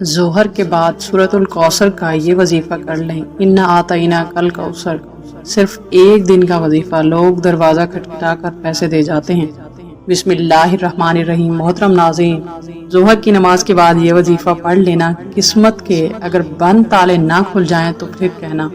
ظہر کے بعد سورۃ الکوثر کا یہ وظیفہ کر لیں۔ انا آتینا کل کوثر، صرف ایک دن کا وظیفہ، لوگ دروازہ کھٹکھٹا کر پیسے دے جاتے ہیں۔ بسم اللہ الرحمن الرحیم۔ محترم ناظرین، ظہر کی نماز کے بعد یہ وظیفہ پڑھ لینا، قسمت کے اگر بند تالے نہ کھل جائیں تو پھر کہنا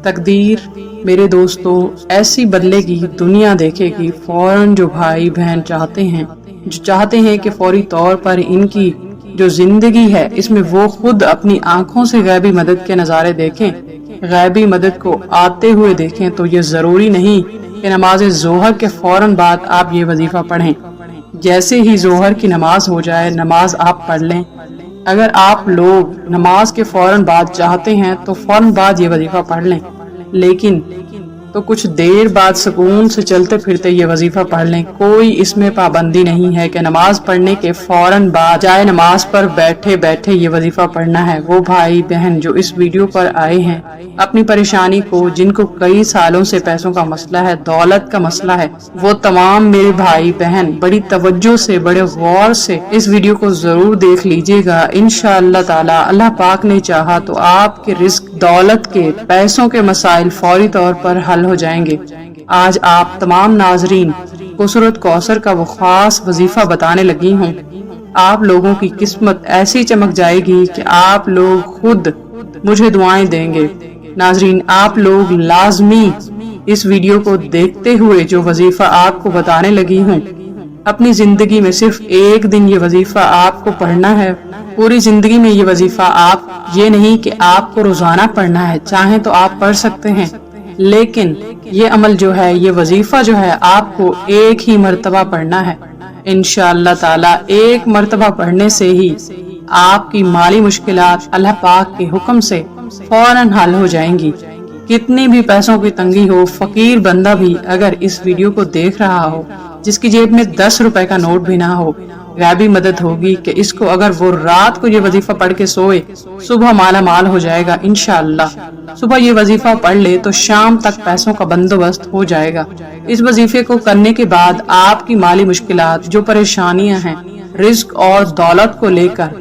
تقدیر میرے دوستو ایسی بدلے گی، دنیا دیکھے گی فوراً جو بھائی بہن چاہتے ہیں کہ فوری طور پر ان کی جو زندگی ہے اس میں وہ خود اپنی آنکھوں سے غیبی مدد کے نظارے دیکھیں، غیبی مدد کو آتے ہوئے دیکھیں، تو یہ ضروری نہیں کہ نماز ظہر کے فوراً بعد آپ یہ وظیفہ پڑھیں۔ جیسے ہی ظہر کی نماز ہو جائے نماز آپ پڑھ لیں۔ اگر آپ لوگ نماز کے فوراً بعد چاہتے ہیں تو فوراً بعد یہ وظیفہ پڑھ لیں، لیکن تو کچھ دیر بعد سکون سے چلتے پھرتے یہ وظیفہ پڑھ لیں۔ کوئی اس میں پابندی نہیں ہے کہ نماز پڑھنے کے فوراً بعد جائے نماز پر بیٹھے بیٹھے یہ وظیفہ پڑھنا ہے۔ وہ بھائی بہن جو اس ویڈیو پر آئے ہیں اپنی پریشانی کو، جن کو کئی سالوں سے پیسوں کا مسئلہ ہے، دولت کا مسئلہ ہے، وہ تمام میرے بھائی بہن بڑی توجہ سے، بڑے غور سے اس ویڈیو کو ضرور دیکھ لیجئے گا۔ انشاءاللہ تعالی اللہ پاک نے چاہا تو آپ کے رزق، دولت کے، پیسوں کے مسائل فوری طور پر حل ہو جائیں گے۔ آج آپ تمام ناظرین کو سورۃ کوثر کا وہ خاص وظیفہ بتانے لگی ہوں۔ آپ لوگوں کی قسمت ایسی چمک جائے گی کہ آپ لوگ خود مجھے دعائیں دیں گے۔ ناظرین، آپ لوگ لازمی اس ویڈیو کو دیکھتے ہوئے جو وظیفہ آپ کو بتانے لگی ہوں، اپنی زندگی میں صرف ایک دن یہ وظیفہ آپ کو پڑھنا ہے۔ پوری زندگی میں یہ وظیفہ یہ نہیں کہ آپ کو روزانہ پڑھنا ہے، چاہیں تو آپ پڑھ سکتے ہیں، لیکن یہ عمل جو ہے، یہ وظیفہ جو ہے، آپ کو ایک ہی مرتبہ پڑھنا ہے۔ انشاءاللہ تعالی ایک مرتبہ پڑھنے سے ہی آپ کی مالی مشکلات اللہ پاک کے حکم سے فوراً حل ہو جائیں گی۔ کتنی بھی پیسوں کی تنگی ہو، فقیر بندہ بھی اگر اس ویڈیو کو دیکھ رہا ہو، جس کی جیب میں 10 روپے کا نوٹ بھی نہ ہو، غیبی مدد ہوگی کہ اس کو اگر وہ رات کو یہ وظیفہ پڑھ کے سوئے، صبح مالا مال ہو جائے گا انشاءاللہ۔ صبح یہ وظیفہ پڑھ لے تو شام تک پیسوں کا بندوبست ہو جائے گا۔ اس وظیفے کو کرنے کے بعد آپ کی مالی مشکلات، جو پریشانیاں ہیں رزق اور دولت کو لے کر،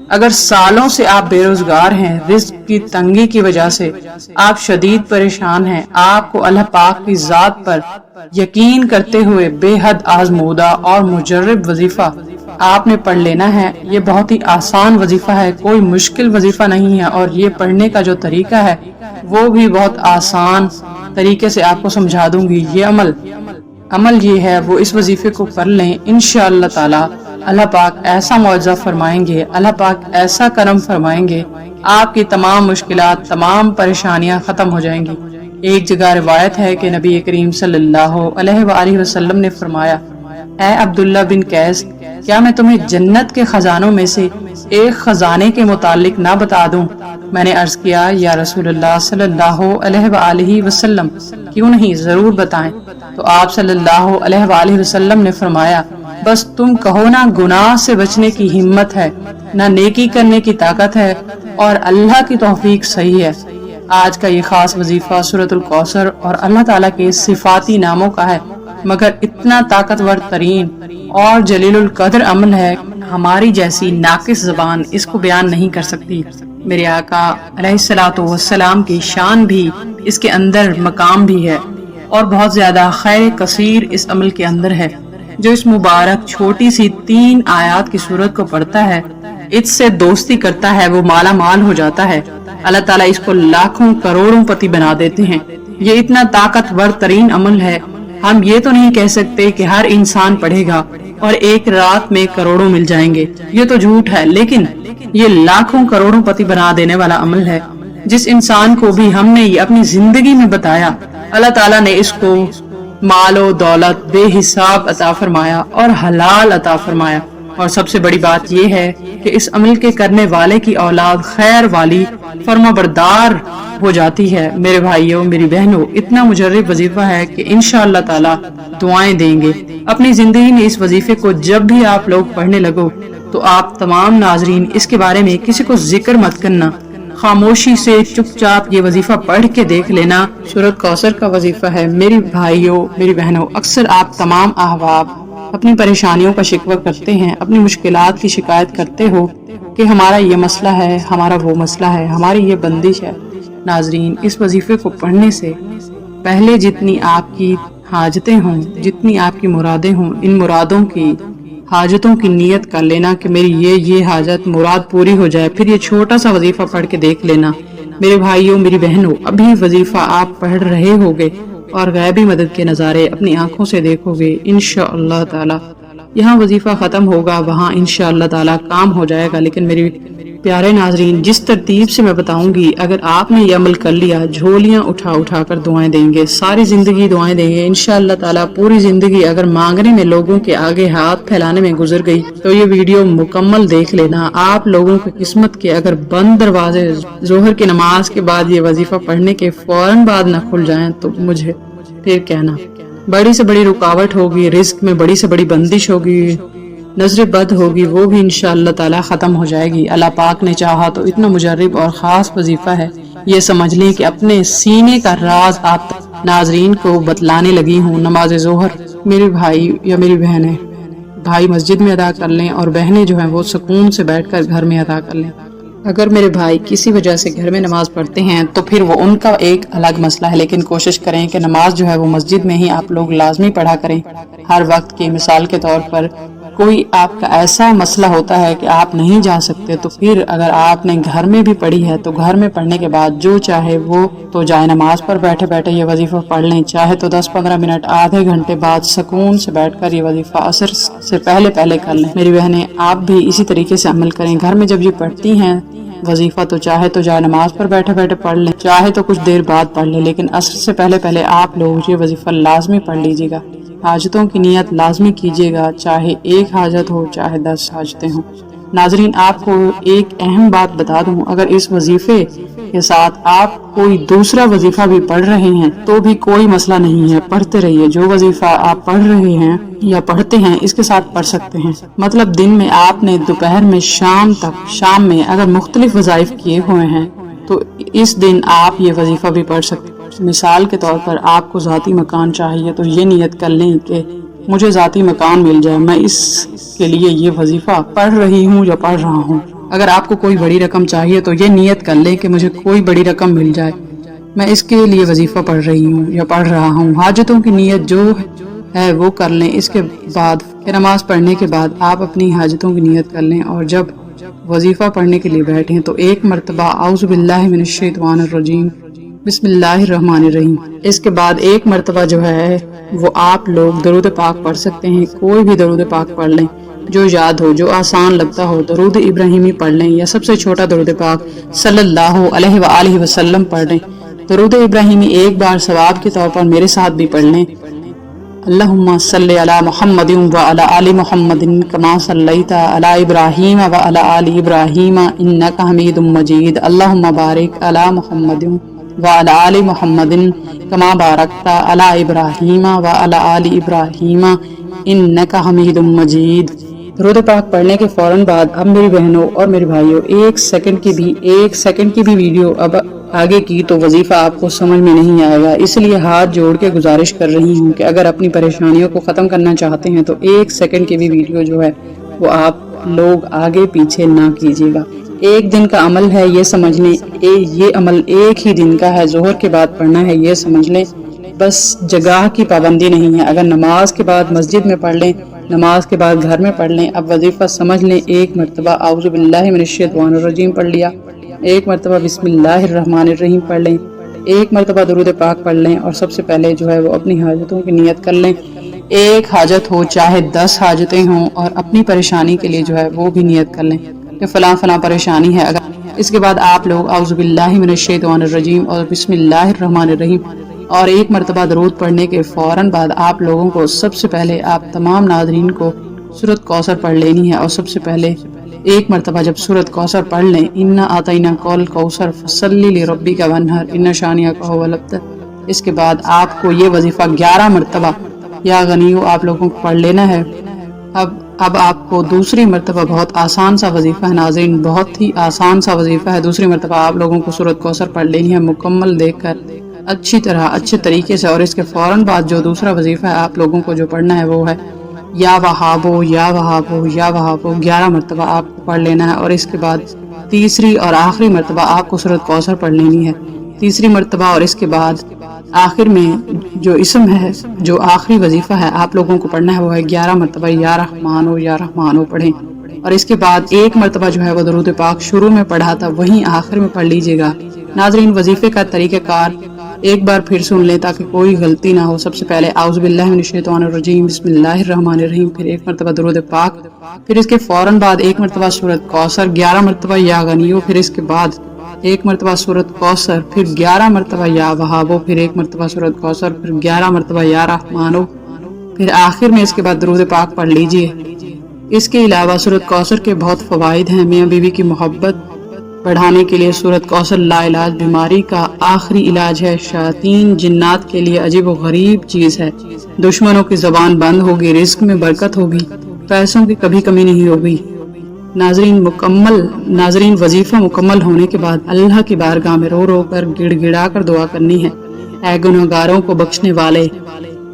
اگر سالوں سے آپ بے روزگار ہیں، رزق کی تنگی کی وجہ سے آپ شدید پریشان ہیں، آپ کو اللہ پاک کی ذات پر یقین کرتے ہوئے بے حد آزمودہ اور مجرب وظیفہ آپ نے پڑھ لینا ہے۔ یہ بہت ہی آسان وظیفہ ہے، کوئی مشکل وظیفہ نہیں ہے، اور یہ پڑھنے کا جو طریقہ ہے وہ بھی بہت آسان طریقے سے آپ کو سمجھا دوں گی۔ یہ عمل یہ ہے، وہ اس وظیفے کو کر لیں، انشاءاللہ تعالی اللہ پاک ایسا معجزہ فرمائیں گے، اللہ پاک ایسا کرم فرمائیں گے، آپ کی تمام مشکلات، تمام پریشانیاں ختم ہو جائیں گی۔ ایک جگہ روایت ہے کہ نبی کریم صلی اللہ علیہ وآلہ وسلم نے فرمایا، اے عبداللہ بن قیس، کیا میں تمہیں جنت کے خزانوں میں سے ایک خزانے کے متعلق نہ بتا دوں؟ میں نے عرض کیا، یا رسول اللہ صلی اللہ علیہ وآلہ وسلم، کیوں نہیں، ضرور بتائیں۔ تو آپ صلی اللہ علیہ وآلہ وسلم نے فرمایا، بس تم کہو نہ گناہ سے بچنے کی ہمت ہے، نہ نیکی کرنے کی طاقت ہے، اور اللہ کی توفیق صحیح ہے۔ آج کا یہ خاص وظیفہ سورۃ الکوثر اور اللہ تعالیٰ کے صفاتی ناموں کا ہے، مگر اتنا طاقتور ترین اور جلیل القدر عمل ہے، ہماری جیسی ناقص زبان اس کو بیان نہیں کر سکتی۔ میرے آقا علیہ الصلوۃ والسلام کی شان بھی اس کے اندر مقام بھی ہے، اور بہت زیادہ خیر کثیر اس عمل کے اندر ہے۔ جو اس مبارک چھوٹی سی 3 آیات کی سورت کو پڑھتا ہے، اس سے دوستی کرتا ہے، وہ مالا مال ہو جاتا ہے۔ اللہ تعالیٰ اس کو لاکھوں کروڑوں پتی بنا دیتے ہیں۔ یہ اتنا طاقتور ترین عمل ہے، ہم یہ تو نہیں کہہ سکتے کہ ہر انسان پڑھے گا اور ایک رات میں کروڑوں مل جائیں گے، یہ تو جھوٹ ہے، لیکن یہ لاکھوں کروڑوں پتی بنا دینے والا عمل ہے۔ جس انسان کو بھی ہم نے یہ اپنی زندگی میں بتایا، اللہ تعالیٰ نے اس کو مال و دولت بے حساب عطا فرمایا اور حلال عطا فرمایا۔ اور سب سے بڑی بات یہ ہے کہ اس عمل کے کرنے والے کی اولاد خیر والی، فرما بردار ہو جاتی ہے۔ میرے بھائیوں، میری بہنوں، اتنا مجرب وظیفہ ہے کہ انشاءاللہ تعالی دعائیں دیں گے۔ اپنی زندگی میں اس وظیفے کو جب بھی آپ لوگ پڑھنے لگو تو آپ تمام ناظرین اس کے بارے میں کسی کو ذکر مت کرنا، خاموشی سے چپ چاپ یہ وظیفہ پڑھ کے دیکھ لینا۔ سورۃ کوثر کا وظیفہ ہے۔ میری بھائیوں، میری بہنوں، اکثر آپ تمام احباب اپنی پریشانیوں کا شکوہ کرتے ہیں، اپنی مشکلات کی شکایت کرتے ہو کہ ہمارا یہ مسئلہ ہے، ہمارا وہ مسئلہ ہے، ہماری یہ بندش ہے۔ ناظرین، اس وظیفے کو پڑھنے سے پہلے جتنی آپ کی حاجتیں ہوں، جتنی آپ کی مرادیں ہوں، ان مرادوں کی حاجتوں کی نیت کر لینا کہ میری یہ حاجت مراد پوری ہو جائے۔ پھر یہ چھوٹا سا وظیفہ پڑھ کے دیکھ لینا۔ میرے بھائیوں، میری بہنوں، ابھی وظیفہ آپ پڑھ رہے ہوگے اور غیبی مدد کے نظارے اپنی آنکھوں سے دیکھو گے انشاءاللہ تعالی۔ یہاں وظیفہ ختم ہوگا، وہاں انشاءاللہ تعالی کام ہو جائے گا۔ لیکن میری پیارے ناظرین، جس ترتیب سے میں بتاؤں گی، اگر آپ نے یہ عمل کر لیا، جھولیاں اٹھا کر دعائیں دیں گے، ساری زندگی دعائیں دیں گے انشاءاللہ تعالی۔ پوری زندگی اگر مانگنے میں، لوگوں کے آگے ہاتھ پھیلانے میں گزر گئی تو یہ ویڈیو مکمل دیکھ لینا۔ آپ لوگوں کی قسمت کے اگر بند دروازے ظہر کی نماز کے بعد یہ وظیفہ پڑھنے کے فوراً بعد نہ کھل جائیں تو مجھے پھر کہنا۔ بڑی سے بڑی رکاوٹ ہوگی، رزق میں بڑی سے بڑی بندش ہوگی، نظر بد ہوگی، وہ بھی انشاءاللہ تعالی ختم ہو جائے گی۔ اللہ پاک نے چاہا تو اتنا مجرب اور خاص وظیفہ ہے، یہ سمجھ لیں کہ اپنے سینے کا راز آپ ناظرین کو بتلانے لگی ہوں۔ نماز ظہر میرے بھائی یا میری بہنیں، بھائی مسجد میں ادا کر لیں اور بہنیں جو ہیں وہ سکون سے بیٹھ کر گھر میں ادا کر لیں۔ اگر میرے بھائی کسی وجہ سے گھر میں نماز پڑھتے ہیں تو پھر وہ ان کا ایک الگ مسئلہ ہے، لیکن کوشش کریں کہ نماز جو ہے وہ مسجد میں ہی آپ لوگ لازمی پڑھا کریں ہر وقت کی۔ مثال کے طور پر کوئی آپ کا ایسا مسئلہ ہوتا ہے کہ آپ نہیں جا سکتے، تو پھر اگر آپ نے گھر میں بھی پڑھی ہے تو گھر میں پڑھنے کے بعد جو چاہے وہ تو جائے نماز پر بیٹھے بیٹھے یہ وظیفہ پڑھ لیں، چاہے تو 10-15 منٹ، آدھے گھنٹے بعد سکون سے بیٹھ کر یہ وظیفہ عصر سے پہلے کر لیں۔ میری بہنیں، آپ بھی اسی طریقے سے عمل کریں۔ گھر میں جب یہ پڑھتی ہیں وظیفہ تو چاہے تو جائے نماز پر بیٹھے بیٹھے پڑھ لیں، چاہے تو کچھ دیر بعد پڑھ لیں، لیکن عصر سے پہلے آپ لوگ یہ وظیفہ لازمی پڑھ لیجیے گا۔ حاجتوں کی نیت لازمی کیجیے گا، چاہے ایک حاجت ہو چاہے 10 حاجتیں ہوں۔ ناظرین، آپ کو ایک اہم بات بتا دوں، اگر اس وظیفے کے ساتھ آپ کوئی دوسرا وظیفہ بھی پڑھ رہے ہیں تو بھی کوئی مسئلہ نہیں ہے، پڑھتے رہیے۔ جو وظیفہ آپ پڑھ رہے ہیں یا پڑھتے ہیں اس کے ساتھ پڑھ سکتے ہیں۔ مطلب دن میں آپ نے دوپہر میں شام میں اگر مختلف وظائف کیے ہوئے ہیں تو اس دن آپ یہ وظیفہ بھی پڑھ سکتے ہیں۔ مثال کے طور پر آپ کو ذاتی مکان چاہیے تو یہ نیت کر لیں کہ مجھے ذاتی مکان مل جائے، میں اس کے لیے یہ وظیفہ پڑھ رہی ہوں یا پڑھ رہا ہوں۔ اگر آپ کو کوئی بڑی رقم چاہیے تو یہ نیت کر لیں کہ مجھے کوئی بڑی رقم مل جائے، میں اس کے لیے وظیفہ پڑھ رہی ہوں یا پڑھ رہا ہوں۔ حاجتوں کی نیت جو ہے وہ کر لیں۔ اس کے بعد نماز پڑھنے کے بعد آپ اپنی حاجتوں کی نیت کر لیں، اور جب وظیفہ پڑھنے کے لیے بیٹھیں تو ایک مرتبہ اعوذ باللہ من الشیطان الرجیم بسم اللہ الرحمن الرحیم، اس کے بعد ایک مرتبہ جو ہے وہ آپ لوگ درود پاک پڑھ سکتے ہیں۔ کوئی بھی درود پاک پڑھ لیں جو یاد ہو، جو آسان لگتا ہو۔ درود ابراہیمی پڑھ لیں یا سب سے چھوٹا درود پاک صلی اللہ علیہ وآلہ وسلم پڑھ لیں۔ درود ابراہیمی ایک بار ثواب کے طور پر میرے ساتھ بھی پڑھ لیں۔ اللہم صلی علی محمد وعلی آل محمد کما صلیت علی ابراہیم وعلی آل ابراہیم انک حمید مجید۔ اللہم بارک علی محمد وعلی آل محمد کما بارکت علی ابراہیم وعلی آل ابراہیم انک حمید مجید۔ درود پاک پڑھنے کے فوراً بعد اب میری بہنوں اور میرے بھائیوں، ایک سیکنڈ کی بھی ویڈیو اب آگے کی تو وظیفہ آپ کو سمجھ میں نہیں آئے گا، اس لیے ہاتھ جوڑ کے گزارش کر رہی ہوں کہ اگر اپنی پریشانیوں کو ختم کرنا چاہتے ہیں تو 1 سیکنڈ کی بھی ویڈیو جو ہے وہ آپ لوگ آگے پیچھے نہ کیجیے گا۔ ایک دن کا عمل ہے، یہ سمجھ لیں، یہ عمل ایک ہی دن کا ہے، ظہر کے بعد پڑھنا ہے، یہ سمجھ لیں، بس جگہ کی پابندی نہیں ہے۔ اگر نماز کے بعد مسجد میں پڑھ لیں، نماز کے بعد گھر میں پڑھ لیں۔ اب وظیفہ سمجھ لیں، ایک مرتبہ اعوذ باللہ من الشیطان الرجیم پڑھ لیا، ایک مرتبہ بسم اللہ الرحمن الرحیم پڑھ لیں، ایک مرتبہ درود پاک پڑھ لیں، اور سب سے پہلے جو ہے وہ اپنی حاجتوں کی نیت کر لیں۔ ایک حاجت ہو چاہے 10 حاجتیں ہوں، اور اپنی پریشانی کے لیے جو ہے وہ بھی نیت کر لیں کہ فلاں پریشانی ہے۔ اگر اس کے بعد آپ لوگ اعوذ باللہ من الشیطان الرجیم اور بسم اللہ الرحمن الرحیم اور ایک مرتبہ درود پڑھنے کے فوراً بعد آپ لوگوں کو سب سے پہلے آپ تمام ناظرین کو سورۃ کوثر پڑھ لینی ہے، اور سب سے پہلے ایک مرتبہ جب سورۃ کوثر پڑھ لیں، انا اعطیناک الکوثر فصلی لربک وانحر ان شانئک ھو الابتر، اس کے بعد آپ کو یہ وظیفہ 11 مرتبہ یا غنیو آپ لوگوں کو پڑھ لینا ہے۔ اب آپ کو دوسری مرتبہ بہت آسان سا وظیفہ ہے ناظرین، بہت ہی آسان سا وظیفہ ہے۔ دوسری مرتبہ آپ لوگوں کو سورۃ کوثر پڑھ لینی ہے مکمل دیکھ کر اچھی طرح اچھے طریقے سے، اور اس کے فوراً بعد جو دوسرا وظیفہ ہے آپ لوگوں کو جو پڑھنا ہے وہ ہے یا وہابو یا وہابو یا وہابو 11 مرتبہ آپ کو پڑھ لینا ہے، اور اس کے بعد تیسری اور آخری مرتبہ آپ کو سورۃ کوثر پڑھ لینی ہے۔ تیسری مرتبہ اور اس کے بعد آخر میں جو اسم ہے، جو آخری وظیفہ ہے آپ لوگوں کو پڑھنا ہے، وہ ہے 11 مرتبہ یا رحمانو یا رحمانو پڑھیں، اور اس کے بعد ایک مرتبہ جو ہے وہ درود پاک شروع میں پڑھا تھا وہیں آخر میں پڑھ لیجئے گا۔ ناظرین، وظیفے کا طریقہ کار ایک بار پھر سن لیں تاکہ کوئی غلطی نہ ہو۔ سب سے پہلے اعوذ باللہ من الشیطان الرجیم بسم اللہ الرحمن الرحیم، پھر ایک مرتبہ درود پاک، پھر اس کے فوراً بعد ایک مرتبہ سورۃ کوثر، 11 مرتبہ یا غنیو، پھر اس کے بعد ایک مرتبہ سورۃ کوثر، پھر 11 مرتبہ یا وہابو، پھر ایک مرتبہ سورۃ کوثر، پھر 11 مرتبہ یا رحمانو، پھر آخر میں اس کے بعد درود پاک پڑھ لیجئے۔ اس کے علاوہ سورۃ کوثر کے بہت فوائد ہیں۔ میاں بیوی کی محبت بڑھانے کے لیے سورۃ کوثر لا علاج بیماری کا آخری علاج ہے۔ شیاطین جنات کے لیے عجیب و غریب چیز ہے۔ دشمنوں کی زبان بند ہوگی، رزق میں برکت ہوگی، پیسوں کی کبھی کمی نہیں ہوگی۔ ناظرین وظیفہ مکمل ہونے کے بعد اللہ کی بارگاہ میں رو رو کر گڑ گڑا کر دعا کرنی ہے۔ اے گنہگاروں کو بخشنے والے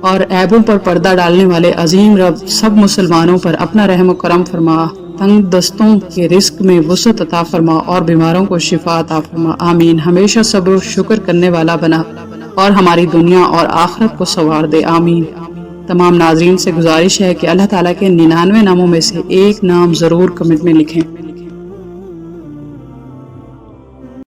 اور عیبوں پر پردہ ڈالنے والے عظیم رب، سب مسلمانوں پر اپنا رحم و کرم فرما، تنگ دستوں کے رزق میں وسعت عطا فرما اور بیماروں کو شفا عطا فرما، آمین۔ ہمیشہ صبر و شکر کرنے والا بنا اور ہماری دنیا اور آخرت کو سنوار دے، آمین۔ تمام ناظرین سے گزارش ہے کہ اللہ تعالیٰ کے 99 ناموں میں سے ایک نام ضرور کمنٹ میں لکھیں۔